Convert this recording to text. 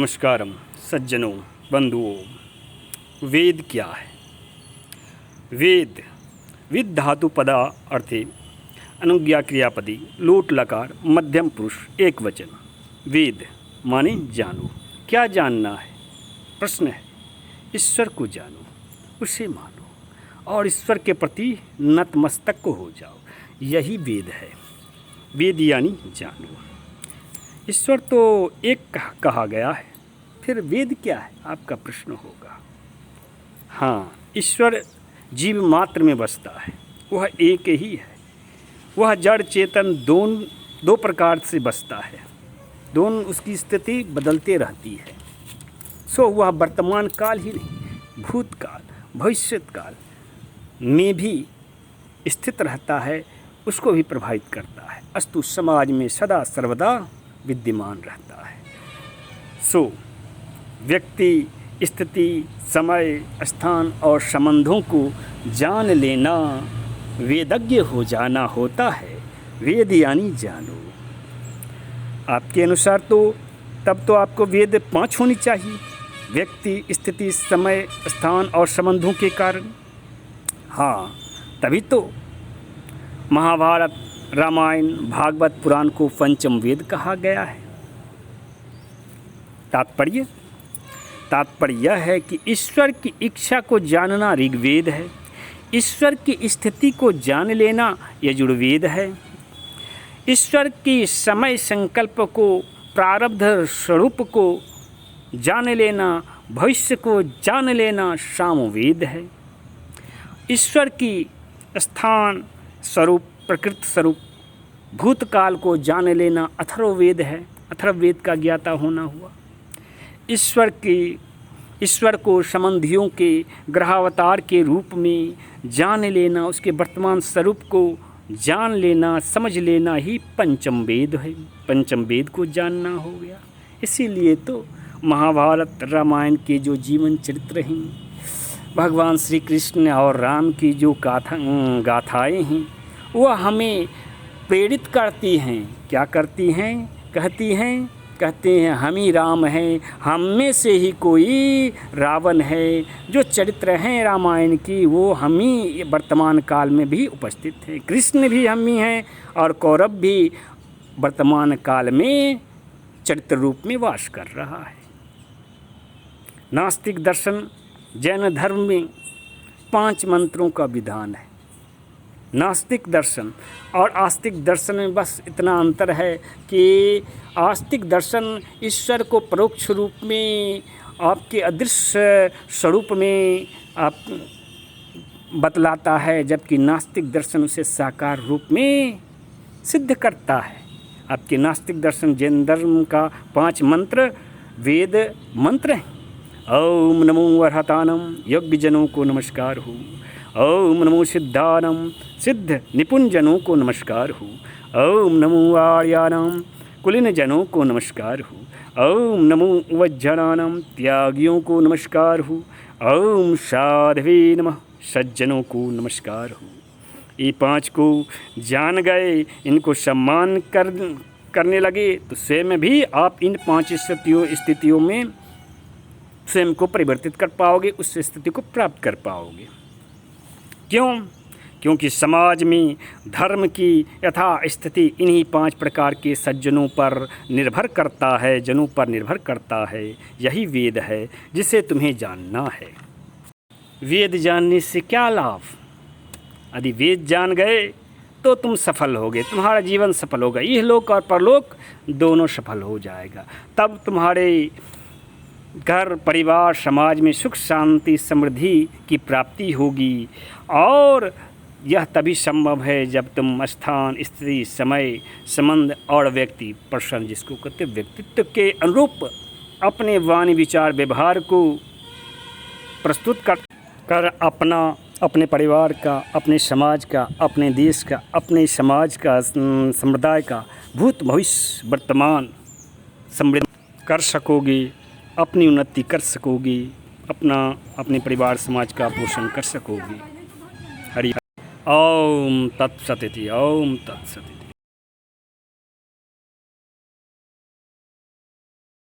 नमस्कारम सज्जनों बंधुओं। वेद क्या है? वेद विद धातु पदा अर्थे अनुज्ञा क्रियापदी लोट लकार मध्यम पुरुष एक वचन। वेद माने जानो। क्या जानना है? प्रश्न है। ईश्वर को जानो, उसे मानो और ईश्वर के प्रति नतमस्तक हो जाओ, यही वेद है। वेद यानी जानो। ईश्वर तो एक कहा गया है, फिर वेद क्या है आपका प्रश्न होगा। हाँ, ईश्वर जीव मात्र में बसता है, वह एक ही है। वह जड़ चेतन दो प्रकार से बसता है, दोनों उसकी स्थिति बदलते रहती है। सो वह वर्तमान काल ही नहीं, भूतकाल भविष्यत काल में भी स्थित रहता है, उसको भी प्रभावित करता है, अस्तु समाज में सदा सर्वदा विद्यमान रहता है। सो व्यक्ति स्थिति समय स्थान और संबंधों को जान लेना वेदज्ञ हो जाना होता है। वेद यानी जानो। आपके अनुसार तो तब तो आपको वेद 5 होनी चाहिए, व्यक्ति स्थिति समय स्थान और संबंधों के कारण। हाँ, तभी तो महाभारत रामायण भागवत पुराण को पंचम वेद कहा गया है। तात्पर्य यह है कि ईश्वर की इच्छा को जानना ऋग्वेद है, ईश्वर की स्थिति को जान लेना यजुर्वेद है, ईश्वर की समय संकल्प को प्रारब्ध स्वरूप को जान लेना, भविष्य को जान लेना सामवेद है, ईश्वर की स्थान स्वरूप प्रकृति स्वरूप भूतकाल को जान लेना अथर्ववेद है, अथर्ववेद का ज्ञाता होना हुआ। ईश्वर को संबंधियों के ग्रहावतार के रूप में जान लेना, उसके वर्तमान स्वरूप को जान लेना समझ लेना ही पंचम वेद है। पंचम वेद को जानना हो गया। इसीलिए तो महाभारत रामायण के जो जीवन चरित्र हैं, भगवान श्री कृष्ण और राम की जो गाथाएँ हैं, वह हमें प्रेरित करती हैं। क्या करती हैं? कहते हैं हम ही राम हैं, हम में से ही कोई रावण है। जो चरित्र हैं रामायण की वो हम ही वर्तमान काल में भी उपस्थित हैं। कृष्ण भी हम ही हैं और कौरव भी वर्तमान काल में चरित्र रूप में वास कर रहा है। नास्तिक दर्शन जैन धर्म में 5 मंत्रों का विधान है। नास्तिक दर्शन और आस्तिक दर्शन में बस इतना अंतर है कि आस्तिक दर्शन ईश्वर को परोक्ष रूप में आपके अदृश्य स्वरूप में आप बतलाता है, जबकि नास्तिक दर्शन उसे साकार रूप में सिद्ध करता है। आपके नास्तिक दर्शन जैन धर्म का 5 मंत्र वेद मंत्र हैं। ओम नमो अर्हतानम यज्ञजनों को नमस्कार हो। ओम नमो सिद्धानम सिद्ध निपुण जनों को नमस्कार हो। ओम नमो आर्यानम कुलीन जनों को नमस्कार हो। ओम नमो वज्जनानम त्यागियों को नमस्कार हो। ओम साधवे नमः सज्जनों को नमस्कार हो। ये 5 को जान गए, इनको सम्मान करने लगे तो स्वयं भी आप इन 5 स्थितियों में स्वयं को परिवर्तित कर पाओगे, उस स्थिति को प्राप्त कर पाओगे। क्यों? क्योंकि समाज में धर्म की यथा स्थिति इन्हीं 5 प्रकार के सज्जनों पर निर्भर करता है, जनों पर निर्भर करता है। यही वेद है जिसे तुम्हें जानना है। वेद जानने से क्या लाभ? यदि वेद जान गए तो तुम सफल होगे, तुम्हारा जीवन सफल होगा, इहलोक और परलोक दोनों सफल हो जाएगा। तब तुम्हारे घर परिवार समाज में सुख शांति समृद्धि की प्राप्ति होगी। और यह तभी संभव है जब तुम स्थान स्थिति समय संबंध और व्यक्ति पर्सन जिसको कहते व्यक्तित्व के अनुरूप अपने वाणी विचार व्यवहार को प्रस्तुत कर अपने परिवार का, अपने समाज का, अपने देश का, अपने समाज का, समुदाय का भूत भविष्य वर्तमान समृद्ध कर सकोगे, अपनी उन्नति कर सकोगे, अपने परिवार समाज का पोषण कर सकोगे। हरि ओम तत्सत। ओम तत्सत।